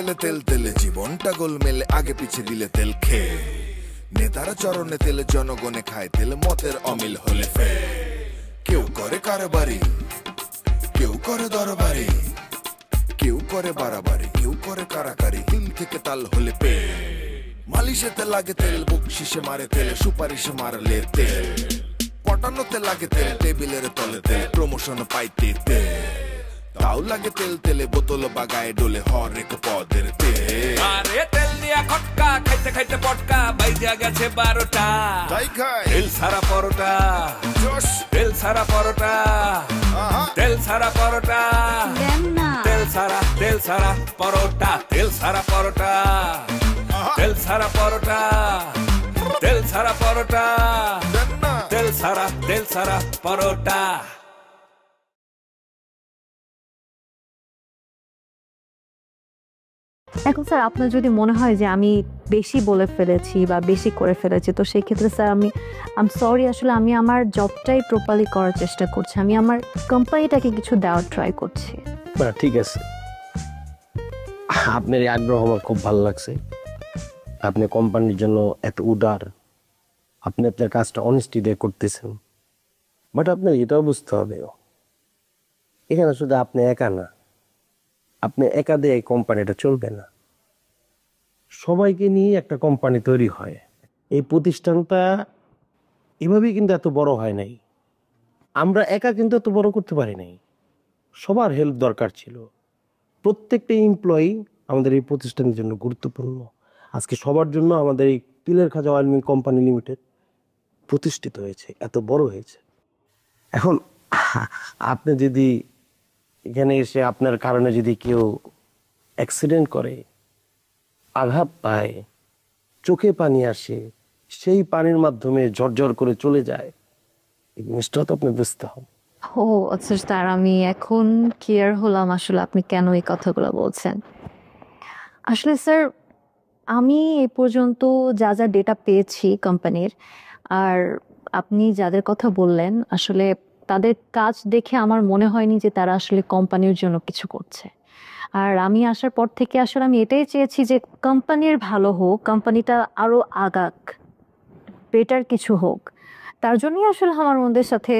তেলে তেল তেলে জীবনটা গোলমেলে আগে পিছে দিলে তেল খেয়ে নেতারা চরণে তেলে জনগণে খায় তেলে মতের অমিল হলে ফে কেউ করে কারবারি কেউ করে দরবারি কেউ করে বাড়াবাড়ি কেউ করে কারাকারি দিল থেকে তাল হলে পে মালিশেতে লাগে তেল বকশিসে মারে তেলে সুপারিশে মারলে তেল পটানোতে লাগে তেল টেবিলের তলে তেল প্রমোশন পাইতে তেল তাও লাগে তেল তেলে বোতল বাগায় ডোলে হরেক পদের তেল আরে তেল দিয়া খটকা খাইতে খাইতে পটকা বাইজা গেছে 12টা তাই খাই তেল সারা পরোটা জোশ তেল সারা পরোটা তেল সারা পরোটা তেল সারা পরোটা তেল সারা পরোটা তেল সারা পরোটা তেল সারা পরোটা তেল সারা পরোটা এখন স্যার আপনার যদি মনে হয় যে আমি বেশি বলে ফেলেছি বা বেশি করে ফেলেছি তো সেই ক্ষেত্রে স্যার আমি সরি আসলে আমি আমার জবটাই প্রপারলি করার চেষ্টা করছি আমি আমার কোম্পানিটাকে কিছু দেওয়ার ট্রাই করছি না ঠিক আছে আপনার এই আগ্রহ আমার খুব ভালো লাগছে আপনি কোম্পানির জন্য এত উদার আপনি আপনার কাজটা অনেস্টি দিয়ে করতেছেন বাট আপনার এটাও বুঝতে হবে এখানে শুধু আপনি একা না আপনি একা দিয়ে এই কোম্পানিটা চলবে না সবাইকে নিয়ে একটা কোম্পানি তৈরি হয় এই প্রতিষ্ঠানটা এভাবেই কিন্তু এত বড় হয় নাই আমরা একা কিন্তু এত বড় করতে পারি নাই সবার হেল্প দরকার ছিল প্রত্যেকটা এমপ্লয়ি আমাদের এই প্রতিষ্ঠানের জন্য গুরুত্বপূর্ণ আজকে সবার জন্য আমাদের এই তিলের খাজা অয়েল মিল কোম্পানি লিমিটেড প্রতিষ্ঠিত হয়েছে এত বড় হয়েছে এখন আপনি যদি এখানে এসে আপনার কারণে যদি কেউ অ্যাক্সিডেন্ট করে আঘাত পায় চোখে পানি আসে সেই পানির মাধ্যমে ঝরঝর করে চলে যায় এই জিনিসটা তো আপনি বুঝতে হবে ও আচ্ছা স্যার আমি এখন ক্লিয়ার হলাম আসলে আপনি কেন এই কথাগুলো বলছেন আসলে স্যার আমি এ পর্যন্ত যা যা ডেটা পেয়েছি কোম্পানির আর আপনি যাদের কথা বললেন আসলে তাদের কাজ দেখে আমার মনে হয়নি যে তারা আসলে কোম্পানির জন্য কিছু করছে আর আমি আসার পর থেকে আসলে আমি এটাই চেয়েছি যে কোম্পানির ভালো হোক কোম্পানিটা আরও আগাক বেটার কিছু হোক তার জন্যই আসলে আমার ওদের সাথে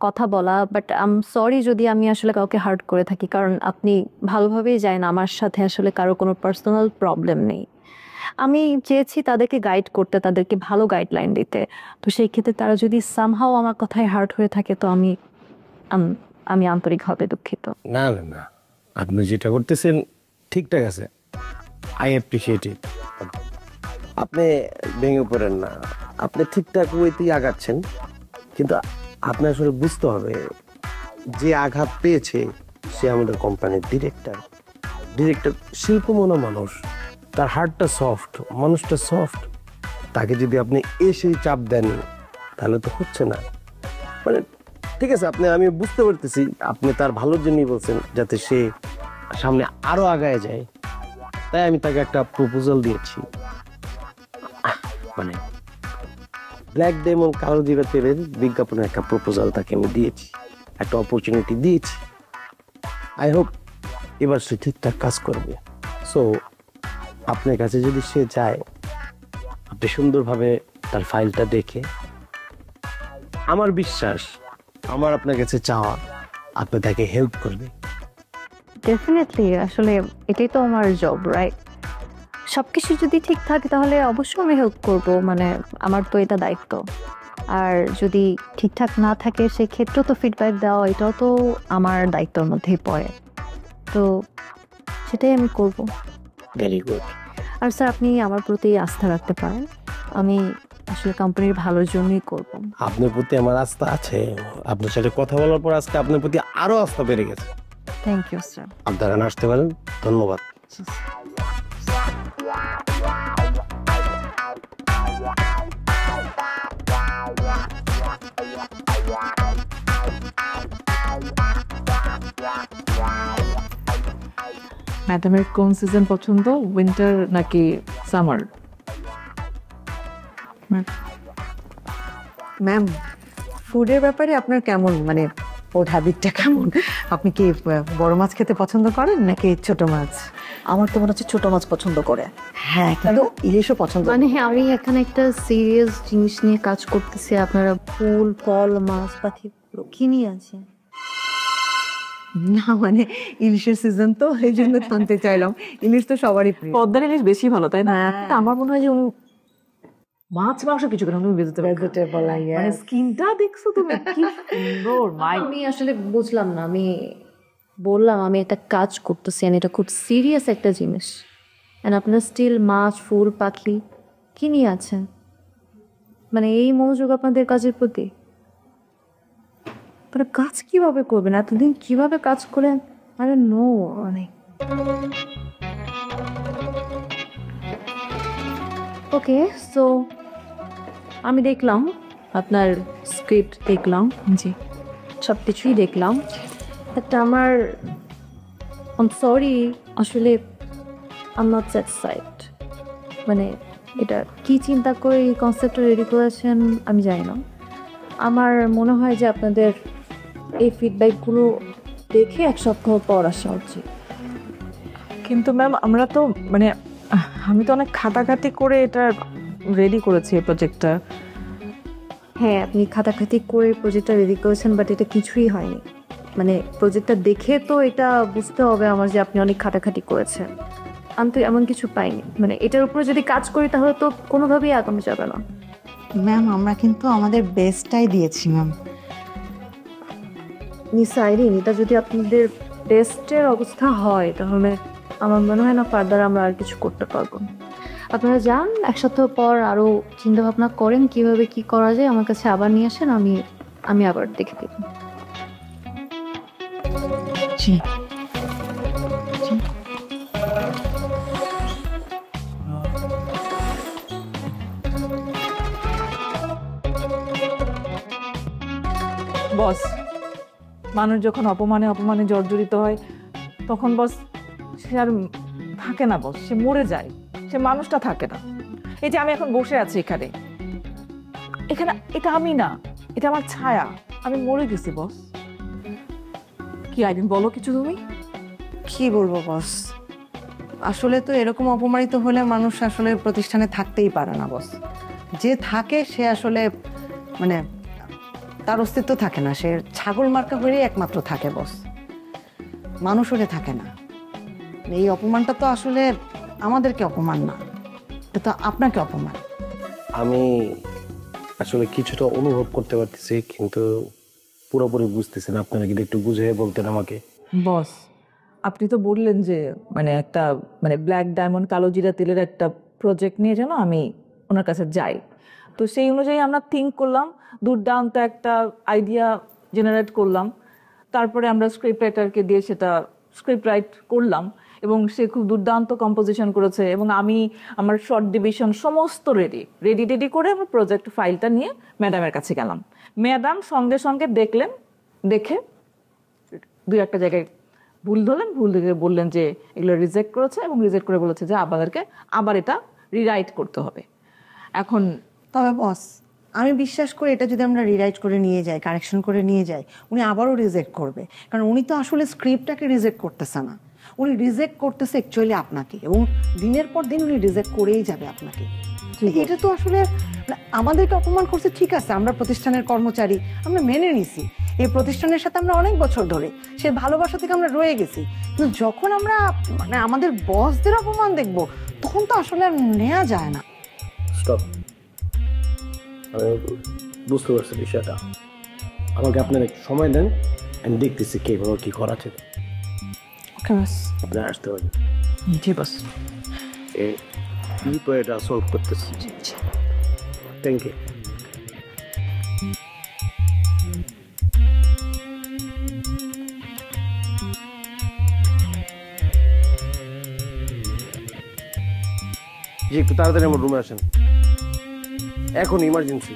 কথা বলা বাট সরি যদি আমি আসলে কাউকে হার্ট করে থাকি কারণ আপনি ভালোভাবেই জানেন আমার সাথে আসলে কারো কোনো পার্সোনাল প্রবলেম নেই আমি চেয়েছি তাদেরকে গাইড করতে তাদেরকে ভালো গাইডলাইন দিতে তো সেই ক্ষেত্রে তারা যদি সামহাও আমার কথায় হার্ট হয়ে থাকে তো আমি আন্তরিকভাবে দুঃখিত না না না আপনি যেটা করতেছেন ঠিকঠাক আছে আই অ্যাপ্রিসিয়েট ইট আপনি ভেঙে পড়েন না আপনি ঠিকঠাক ওইতেই আগাচ্ছেন কিন্তু আপনি আসলে বুঝতে হবে যে আঘাত পেয়েছে সে আমাদের কোম্পানির ডিরেক্টর শিল্পমনা মানুষ তার হার্টটা সফট মানুষটা সফট তাকে যদি আপনি এসেই চাপ দেন তাহলে তো হচ্ছে না মানে ঠিক আছে আমি বুঝতে পারতেছি আপনি তার ভালোর জন্যই বলছেন যাতে সে সামনে আরো আগায় যায় তাই আমি তাকে একটা প্রপোজাল দিয়েছি মানে ব্ল্যাক ডায়মন্ড কালো জিরা তেলের বিজ্ঞাপনের একটা প্রপোজাল তাকে আমি দিয়েছি একটা অপরচুনিটি দিয়েছি আই হোপ এবার সে ঠিকঠাক কাজ করবে সো আপনার কাছে যদি সে যায় আপনি সুন্দরভাবে তার ফাইলটা দেখে আমার বিশ্বাস আমার আপনার কাছে চাওয়া আপনি তাকে হেল্প করবে ডেফিনেটলি আসলে এটাই তো আমার জব রাইট সবকিছু যদি ঠিক থাকে তাহলে অবশ্যই আমি হেল্প করব মানে আমার তো এটা দায়িত্ব আর যদি ঠিকঠাক না থাকে সেক্ষেত্রেও তো ফিডব্যাক দেওয়া এটাও তো আমার দায়িত্বের মধ্যেই পড়ে তো সেটাই আমি করব ভেরি গুড আর স্যার আপনি আমার প্রতি আস্থা রাখতে পারেন আমি আসলে কোম্পানির ভালোর জন্যই করব আপনার প্রতি আমার আস্থা আছে আপনার সাথে কথা বলার পর আজকে আপনার প্রতি আরো আস্থা বেড়ে গেছে থ্যাংক ইউ স্যার আপনারা আসতে পারেন ধন্যবাদ ম্যাডামের কোন সিজন পছন্দ উইন্টার নাকি সামার ম্যাম ফুডের ব্যাপারে আপনার কেমন মানে ওর হ্যাবিটটা কেমন আপনি কি বড় মাছ খেতে পছন্দ করেন নাকি ছোট মাছ আমার তো মনে হচ্ছে ছোট মাছ পছন্দ করে। হ্যাঁ, কিন্তু ইলিশও পছন্দ। মানে আমি এখানে একটা সিরিয়াস জিনিস নিয়ে কাজ করতেছি, আপনারা ফুল ফল মাছ পাখি কি নিয়ে আছে? না মানে ইলিশের সিজন তো এই জন্য জানতে চাইলাম। ইলিশ তো সবারই প্রিয়। পদ্মার ইলিশ বেশি ভালো তাই না? হ্যাঁ। তা আমার মনে হয় যে উনি মাছ মাংস কিছু কেন তুমি ভেজিটেবল মানে স্কিনটা দেখছো তুমি কি সুন্দর মাই। আমি আসলে বুঝলাম না, আমি বললাম আমি একটা কাজ করতেছি and এটা খুব সিরিয়াস একটা জিনিস, অ্যান্ড আপনারা স্টিল মাছ ফুল পাখি কি নিয়ে আছেন? মানে এই মনোযোগ আপনাদের কাজের প্রতি? আপনারা কাজ কিভাবে করবেন, এতদিন কিভাবে কাজ করেন? আরে নো, অনেক ওকে। সো আমি দেখলাম আপনার স্ক্রিপ্ট, দেখলাম জি সব কিছুই দেখলাম, বাট আমার সরি আসলে আই নট স্যাটিসফাইড। মানে এটা কি চিন্তা করে এই কনসেপ্টটা রেডি করেছেন আমি জানি না। আমার মনে হয় যে আপনাদের এই ফিডব্যাকগুলো দেখে এক সপ্তাহ পর আসা উচিত। কিন্তু ম্যাম আমরা তো মানে আমি তো অনেক খাটাখাটি করে এটা রেডি করেছি এই প্রজেক্টটা। হ্যাঁ, আপনি খাতাখাতি করে প্রজেক্টটা রেডি করেছেন, বাট এটা কিছুই হয়নি। মানে প্রজেক্টটা দেখে তো এটা বুঝতে হবে আমার যে আপনি অনেক খাটাখাটি করেছেন। আমি তো এমন কিছু পাইনি। মানে এটার উপরে যদি কাজ করি তাহলে তো কোনোভাবেই আগানো যাবে না। ম্যাম আমরা কিন্তু আমাদের বেস্টটাই দিয়েছি ম্যাম। নিসাইরিন, এটা যদি আপনাদের টেস্টের অবস্থা হয় তাহলে আমার মনে হয় না ফার্দার আমরা আর কিছু করতে পারবো না। আপনারা যান, এক সপ্তাহ পর আরও চিন্তাভাবনা করেন কীভাবে কী করা যায়, আমার কাছে আবার নিয়ে আসেন, আমি আবার দেখে দেব। জি বস, মানুষ যখন অপমানে অপমানে জর্জরিত হয় তখন বস সে আর থাকে না, বস সে মরে যায়, সে মানুষটা থাকে না। এই যে আমি এখন বসে আছি এখানে, এটা আমি না, এটা আমার ছায়া, আমি মরে গেছি বস। কি আইডিন বলো কিছু তুমি? কি বলবো বস, আসলে তো এরকম অপমানিত হলে মানুষ আসলে প্রতিষ্ঠানে থাকতেই পারে না বস। যে থাকে সে আসলে মানে তার অস্তিত্ব থাকে না, সে ছাগল মার্কা হয়েই একমাত্র থাকে বস, মানুষ হয়ে থাকে না। এই অপমানটা তো আসলে আমাদেরকে অপমান না, এটা তো আপনাকে অপমান। আমি আসলে কিছুটা অনুভব করতে পারতেছি, কিন্তু পুরোপুরি বুঝতেছি না। আপনারা যদি একটু বুঝিয়ে বলতেন আমাকে। বস আপনি তো বললেন যে মানে একটা মানে ব্ল্যাক ডায়মন্ড কালো জিরা তেলের একটা প্রজেক্ট নিয়ে যেন আমি ওনার কাছে যাই, তো সেই অনুযায়ী আমরা থিঙ্ক করলাম, দুর্দান্ত একটা আইডিয়া জেনারেট করলাম। তারপরে আমরা স্ক্রিপ্ট রাইটারকে দিয়ে সেটা স্ক্রিপ্ট রাইট করলাম এবং সে খুব দুর্দান্ত কম্পোজিশন করেছে, এবং আমি আমার শর্ট ডিভিশন সমস্ত রেডি করে আমার প্রজেক্ট ফাইলটা নিয়ে ম্যাডামের কাছে গেলাম। ম্যাডাম সঙ্গে সঙ্গে দেখলেন, দেখে দুই একটা জায়গায় ভুল ধরলেন, ভুল দেখে বললেন যে এগুলো রিজেক্ট করেছে, এবং রিজেক্ট করে বলেছে যে আপনাদেরকে আবার এটা রিরাইট করতে হবে। এখন তবে বস আমি বিশ্বাস করি এটা যদি আমরা রিরাইট করে নিয়ে যাই, কারেকশন করে নিয়ে যাই, উনি আবারও রিজেক্ট করবে, কারণ উনি তো আসলে স্ক্রিপ্টটাকে রিজেক্ট করতেছে না, উনি রিজেক্ট করতেছে অ্যাকচুয়ালি আপনাকে, এবং দিনের পর দিন উনি রিজেক্ট করেই যাবে আপনাকে। এটা তো আসলে আমাদেরকে অপমান করছে, ঠিক আছে আমরা প্রতিষ্ঠানের কর্মচারী, আমরা মেনে নিছি, এই প্রতিষ্ঠানের সাথে আমরা অনেক বছর ধরে সে ভালোবাসা থেকে আমরা রয়ে গেছি, কিন্তু যখন আমরা মানে আমাদের বসদের অপমান দেখব তখন তো আসলে আর নেওয়া যায় না। স্টপ, আমি বুঝতে পারছি বিষয়টা। আমাকে আপনারা একটু সময় দেন, আমি দেখতেছি কীভাবে কী করা আছে। ওকে বস, আপনি আসতে পারেন। জি বস। এই তো এটা সলভ করতেছি। Thank you. জি একটু তাড়াতাড়ি আমার রুমে আসেন, এখন ইমার্জেন্সি।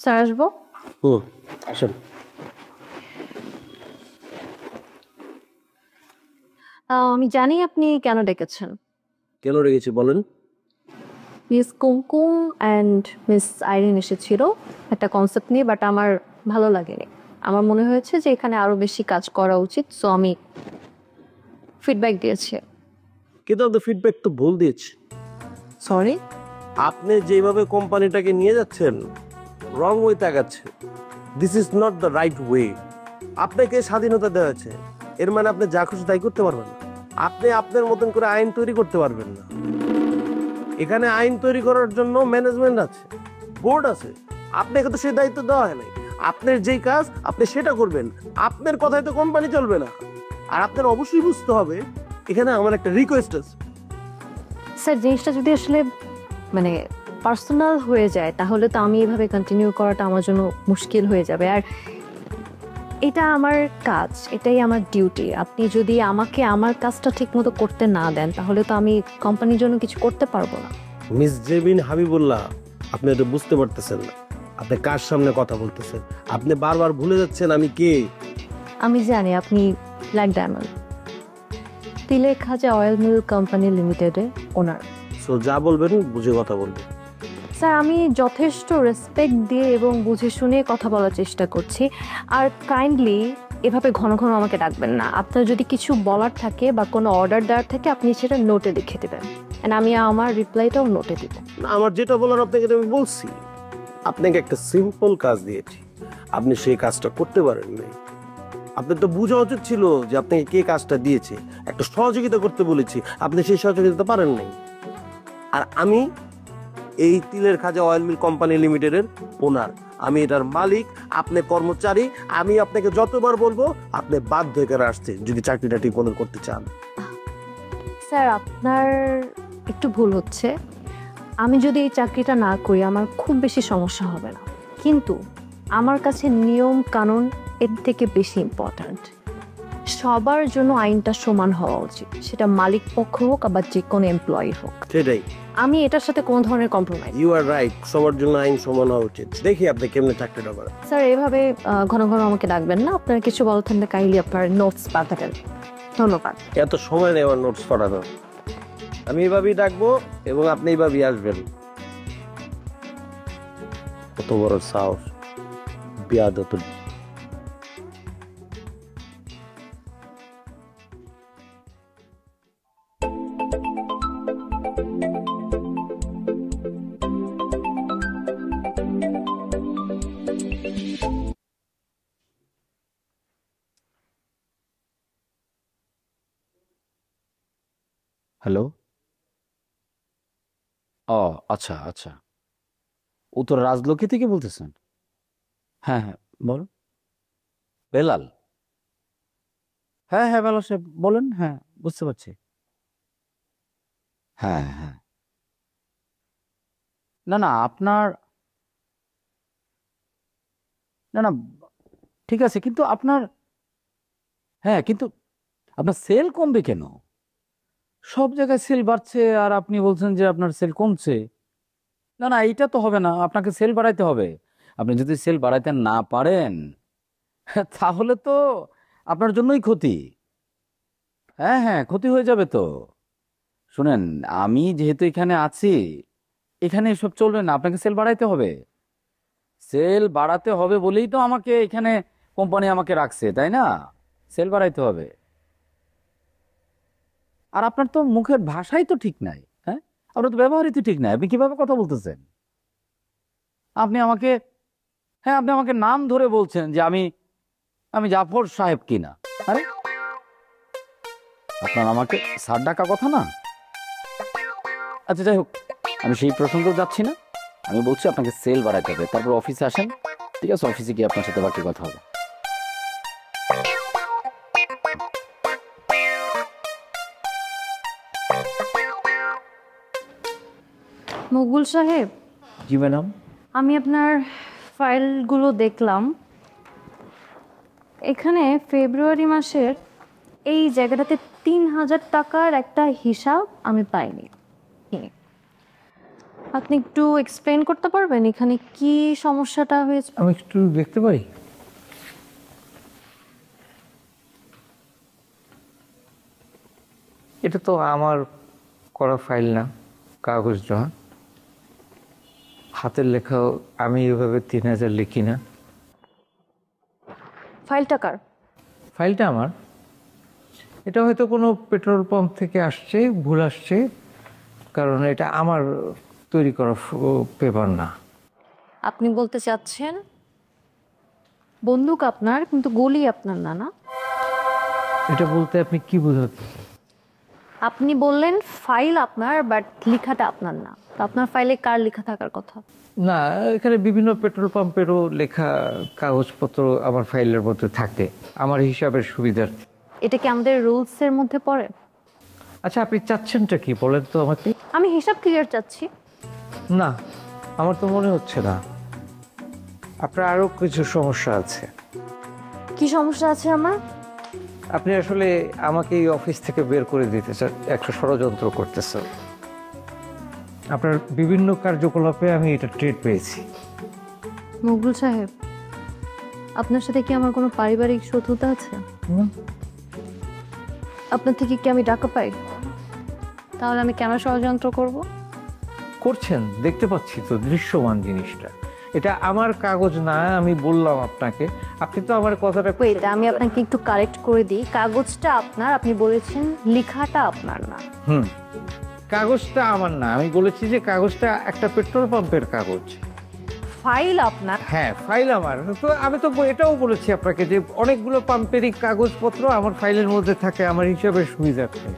স্যার আসবো? আসেন। আমি জানি আপনি কেন ডেকেছেন। কেন রেখেছি বলেন? Miss Kumkum and miss Irene এসেছিল একটা কনসেপ্ট নিয়ে, বাট আমার ভালো লাগেনি। আমার মনে হয়েছে যে এখানে আরও বেশি কাজ করা উচিত, সো আমি ফিডব্যাক দিয়েছি। কিন্তু আপনার ফিডব্যাক তো ভুল দিয়েছে। সরি। আপনি যেভাবে কোম্পানিটাকে নিয়ে যাচ্ছেন রং ওয়েতে আগাচ্ছে। This is not the right way. আপনাকে স্বাধীনতা দেওয়া আছে, এর মানে আপনি যা খুশি তাই করতে পারবেন না। আপনি আপনার মতন করে আইন তৈরি করতে পারবেন না। এখানে আইন তৈরি করার জন্য ম্যানেজমেন্ট আছে, বোর্ড আছে। আপনাকে তো সেই দায়িত্ব দেওয়া হয় নাই। আপনার যেই কাজ আপনি সেটা করবেন, আপনার কথায় তো কোম্পানি চলবে না। আর আপনার অবশ্যই বুঝতে হবে, এখানে আমার একটা রিকোয়েস্ট আছে। স্যার, জিনিসটা যদি আসলে মানে পার্সোনাল হয়ে যায় তাহলে তো আমি এভাবে কন্টিনিউ করাটা আমার জন্য মুশকিল হয়ে যাবে। আর এটা আমার কাজ, এটাই আমার ডিউটি। আপনি যদি আমাকে আমার কাজটা ঠিকমতো করতে না দেন তাহলে তো আমি কোম্পানির জন্য কিছু করতে পারবো না। মিস জেবিন হাবিবুল্লাহ, আপনি এটা বুঝতে পারতেছেন না। আপনি কার সামনে কথা বলতেছেন? আপনি বারবার ভুলে যাচ্ছেন আমি কে। আমি জানি আপনি ব্ল্যাক ডায়মন্ড, তিলের খাজা অয়েল মিল কোম্পানি লিমিটেডের ওনার। সো যা বলবেন বুঝে কথা বলবেন। স্যার, আমি যথেষ্ট রেসপেক্ট দিয়ে এবং বুঝে শুনে কথা বলার চেষ্টা করছি। আর কাইন্ডলি এভাবে ঘন ঘন আমাকে ডাকবেন না। আপনার যদি কিছু বলার থাকে বা কোনো অর্ডার দেওয়ার থাকে আপনি সেটা নোটে লিখে দেবেন, অ্যান্ড আমি আমার রিপ্লাইটাও নোটে দিব। আমার যেটা বলার আপনাকে আমি বলছি। আপনাকে একটা সিম্পল কাজ দিয়েছি, আপনি সেই কাজটা করতে পারেন নাই। আপনার তো বোঝা উচিত ছিল যে আপনাকে কে কাজটা দিয়েছে। একটা সহযোগিতা করতে বলেছি, আপনি সেই সহযোগিতা পারেন নাই। আর আমি এই তিলের খাজা অয়েল মিল কোম্পানি লিমিটেডের ওনার, আমি এটার মালিক, আপনি কর্মচারী। আমি আপনাকে যতবার বলবো আপনি বাধ্য হয়ে আসতে যদি চাকরিটা ঠিক মতো করতে চান। স্যার, আপনার একটু ভুল হচ্ছে। আমি যদি এই চাকরিটা না করি আমার খুব বেশি সমস্যা হবে না, কিন্তু আমার কাছে নিয়ম কানুন এর থেকে বেশি ইম্পর্ট্যান্ট। সবার জন্য আইনটা সমান হওয়া উচিত, সেটা মালিক পক্ষ হোক আবার যে কোনো এমপ্লয়ি হোক। সেটাই, আমি এটার সাথে কোনো ধরনের কম্প্রোমাইজ। ইউ আর রাইট, সবার জন্য আইন সমান হওয়া উচিত। দেখি আপনি কেমনে চাকরিটা করেন। স্যার, এভাবে ঘন ঘন আমাকে ডাকবেন না। আপনার কিছু বলার থাকলে কাইন্ডলি আপনার নোটস পাঠাবেন। ধন্যবাদ। এত সময় নেই আমার নোটস পড়ানো। আমি এইভাবেই ডাকবো এবং আপনি এইভাবেই আসবেন। কত বড় সাহস, বিয়াদত। হ্যালো। ও আচ্ছা আচ্ছা, উত্তর রাজলক্ষ্মী থেকে বলতেছেন? হ্যাঁ হ্যাঁ, বলুন। বেলাল? হ্যাঁ হ্যাঁ, বেলাল সাহেব বলেন। হ্যাঁ, বুঝতে পারছি। হ্যাঁ হ্যাঁ, না না আপনার, না না ঠিক আছে, কিন্তু আপনার, হ্যাঁ কিন্তু আপনার সেল কমবে কেন? সব জায়গায় সেল বাড়ছে আর আপনি বলছেন যে আপনার সেল কমছে। না না, এইটা তো হবে না, আপনাকে সেল বাড়াইতে হবে। আপনি যদি সেল বাড়াইতে না পারেন তাহলে তো আপনার জন্যই ক্ষতি। হ্যাঁ হ্যাঁ, ক্ষতি হয়ে যাবে তো। শুনেন, আমি যেহেতু এখানে আছি, এখানে এসব চলবে না, আপনাকে সেল বাড়াইতে হবে। সেল বাড়াতে হবে বলেই তো আমাকে এখানে কোম্পানি আমাকে রাখছে, তাই না? সেল বাড়াইতে হবে। আর আপনার তো মুখের ভাষাই তো ঠিক নাই। হ্যাঁ, আপনার তো ব্যবহারই তো ঠিক নাই। আপনি কিভাবে কথা বলতেছেন? আপনি আমাকে, হ্যাঁ আপনি আমাকে নাম ধরে বলছেন যে আমি আমি জাফর সাহেব কিনা। আরে আপনার আমাকে স্যার ডাকা কথা না। আচ্ছা যাই হোক, আমি সেই প্রসঙ্গ যাচ্ছি না। আমি বলছি আপনাকে সেল বাড়াইতে হবে, তারপর অফিসে আসেন। ঠিক আছে, অফিসে গিয়ে আপনার সাথে বাকি কথা হবে। মকবুল সাহেব। জি ম্যাডাম। আমি আপনার ফাইলগুলো দেখলাম। এখানে ফেব্রুয়ারি মাসের এই জায়গাটাতে ৩,০০০ টাকার একটা হিসাব আমি পাইনি। আপনি একটু এক্সপ্লেন করতে পারবেন এখানে কি সমস্যাটা হয়েছে? আমি একটু দেখতে পারি? এটা তো আমার করা ফাইল না, কাগজ জমা। হাতের লেখাও আমি এভাবে 3000 লিখি না। ফাইলটা কার? ফাইলটা আমার। এটা হয়তো কোনো পেট্রোল পাম্প থেকে আসছে, ভুল আসছে, কারণ এটা আমার তৈরি করা পেপার না। আপনি বলতে চাচ্ছেন বন্দুক আপনার কিন্তু গুলি আপনার না? না, এটা বলতে আপনি কি বোঝাচ্ছেন? আপনি বললেন ফাইল আপনার বাট লেখাটা আপনার না, তো আপনার ফাইলে কার লেখা থাকার কথা? না, এখানে বিভিন্ন পেট্রোল পাম্পেরও লেখা কাগজপত্র আমার ফাইলের মধ্যে থাকে আমার হিসাবের সুবিধার্থে। এটা কি আমাদের রুলস এর মধ্যে পড়ে? আচ্ছা, আপনি চাচ্ছেনটা কি বলেন তো আমাকে? আমি হিসাব ক্লিয়ার চাচ্ছি। না, আমার তো মনে হচ্ছে না। আপনার আরো কিছু সমস্যা আছে। কি সমস্যা আছে আমার? আপনি আসলে আমাকে এই অফিস থেকে বের করে দিতে চান, একটা ষড়যন্ত্র করতেছেন। আপনার বিভিন্ন কার্যকলাপে আমি এটা টের পেয়েছি। মকবুল সাহেব, আপনার সাথে কি আমার কোনো পারিবারিক শত্রুতা আছে? আপনার থেকে কি আমি টাকা পাই? তাহলে আমি কেন ষড়যন্ত্র করব? করছেন, দেখতে পাচ্ছি তো, দৃশ্যমান জিনিসটা। এটা আমার কাগজ না, আমি বললাম আপনাকে। আপনি তো আমার কথাটা এটা আমি আপনাকে একটু কারেক্ট করে দিই। কাগজটা আপনার, আপনি বলেছেন লেখাটা আপনার না। কাগজটা আমার না, আমি বলেছি যে কাগজটা একটা পেট্রোল পাম্পের কাগজ। ফাইল আপনার? হ্যাঁ, ফাইল আমার। তো আমি তো এটাও বলেছি আপনাকে যে অনেকগুলো পাম্পেরই কাগজপত্র আমার ফাইলের মধ্যে থাকে আমার হিসাবের সুবিধার্থে।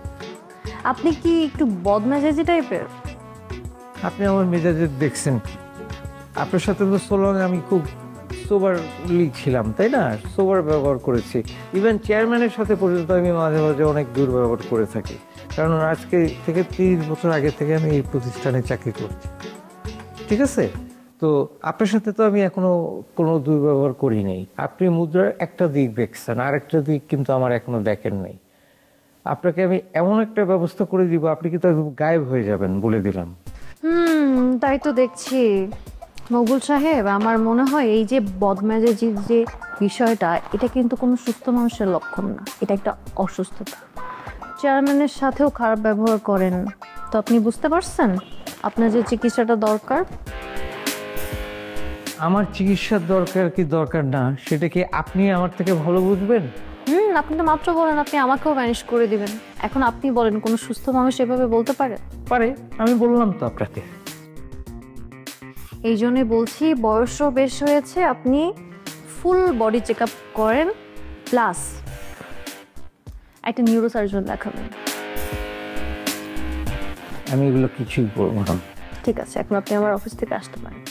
আপনি কি একটু বদমেজাজি টাইপের? আপনি আমার মেজাজে দেখছেন কি? আপনার সাথে তো সোলনে আমি খুব সোবারলি ছিলাম, তাই না? সোবার ব্যবহার করেছি। ইভেন চেয়ারম্যানের সাথে পর্যন্ত আমি মাঝে মাঝে অনেক দুর্ব্যবহার করে থাকি, কারণ আজকে থেকে 30 বছর আগে থেকে আমি এই প্রতিষ্ঠানে চাকরি করছি। ঠিক আছে? তো আপনার সাথে তো আমি এখনো কোনো দুর্ব্যবহার করি নাই। আপনি মুদ্রার একটা দিক দেখছেন, আর একটা দিক কিন্তু আমার এখনো দেখেন নাই। আপনাকে আমি এমন একটা ব্যবস্থা করে দিব, আপনি কিন্তু একদম গায়েব হয়ে যাবেন, বলে দিলাম। তাই তো দেখছি। মকবুল সাহেব, আমার মনে হয় এই যে বদমেজাজির যে বিষয়টা, এটা কিন্তু কোনো সুস্থ মানুষের লক্ষণ না, এটা একটা অসুস্থতা। চেয়ারম্যানের সাথেও খারাপ ব্যবহার করেন, তো আপনি বুঝতে পারছেন আপনার যে চিকিৎসাটা দরকার। আমার চিকিৎসার দরকার কি দরকার না, সেটা কি আপনি আমার থেকে ভালো বুঝবেন? আপনি তো মাত্র বলেন আপনি আমাকেও ম্যানেজ করে দিবেন। এখন আপনি বলেন, কোনো সুস্থ মানুষ এভাবে বলতে পারে? পারে, আমি বললাম তো আপনাকে। এই জন্যই বলছি, বয়সও বেশ হয়েছে, আপনি ফুল বডি চেক আপ করেন, প্লাস একটা নিউরোসার্জন দেখাবেন। আমি এগুলো কিছুই বলবো না। ঠিক আছে, এখন আপনি আমার অফিস থেকে আসতে পারেন।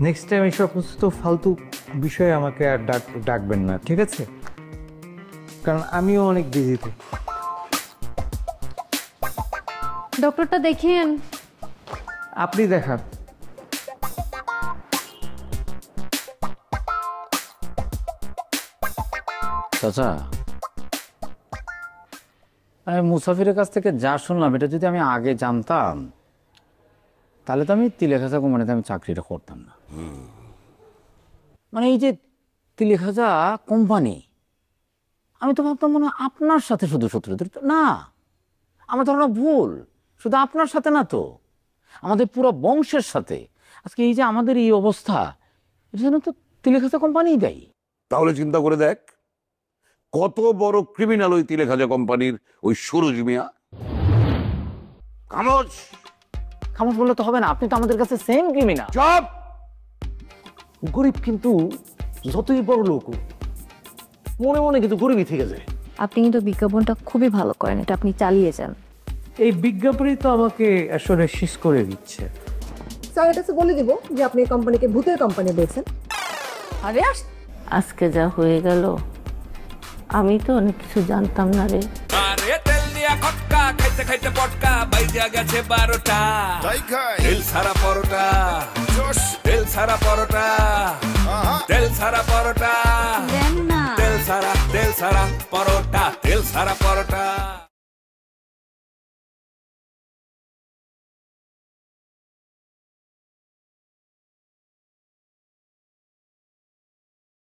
নেক্সট টাইম এই সমস্ত ফালতু বিষয়ে আমাকে আর ডাকবেন না, ঠিক আছে? কারণ আমিও অনেক বিজি থাকি। ডক্টরটা দেখিয়েন। আপনি দেখান। চাচা, আমি মুসাফিরের কাছ থেকে যা শুনলাম, এটা যদি আমি আগে জানতাম তাহলে তো আমি তিলেখাজা কোম্পানিতে আমি চাকরিটা করতাম না। মানে এই যে তিলেখাজা কোম্পানি, আমি তো ভাবতাম মনে হয় আপনার সাথে শুধু শত্রুতা। না, আমার ধারণা ভুল। শুধু আপনার সাথে না তো, আমাদের পুরো বংশের সাথে। আজকে এই যে আমাদের এই অবস্থা, এর জন্য তো তিলেখাজা কোম্পানিই দায়ী। তাহলে চিন্তা করে দেখ, কত বড় ক্রিমিনাল ওই তিলেখাজা কোম্পানির ওই সুরজ মিয়া। খামোশ। খামোশ বললে তো হবে না, আপনি তো আমাদের কাছে সেম ক্রিমিনাল। চুপ। গরিব কিন্তু যতই বড় লোক মনে মনে কিন্তু গরিবই থেকে যায়। আপনি কিন্তু বিজ্ঞাপনটা খুবই ভালো করেন, এটা আপনি চালিয়ে যান। এই বিজ্ঞাপনই তো আমাকে আসলে শেষ করে দিচ্ছে। স্যার, এটা বলে দিব যে আপনি এই কোম্পানিকে ভূতের কোম্পানি বলছেন। আরে আজকে যা হয়ে গেল, আমি তো অনেক কিছু জানতাম না রে। আরে তেল দিয়া খটকা খাইতে খাইতে পটকা বাইজা গেছে 12টা। তেল সারা পরোটা, তেল সারা পরোটা, তেল সারা পরোটা, তেল সারা পরোটা, তেল সারা পরোটা।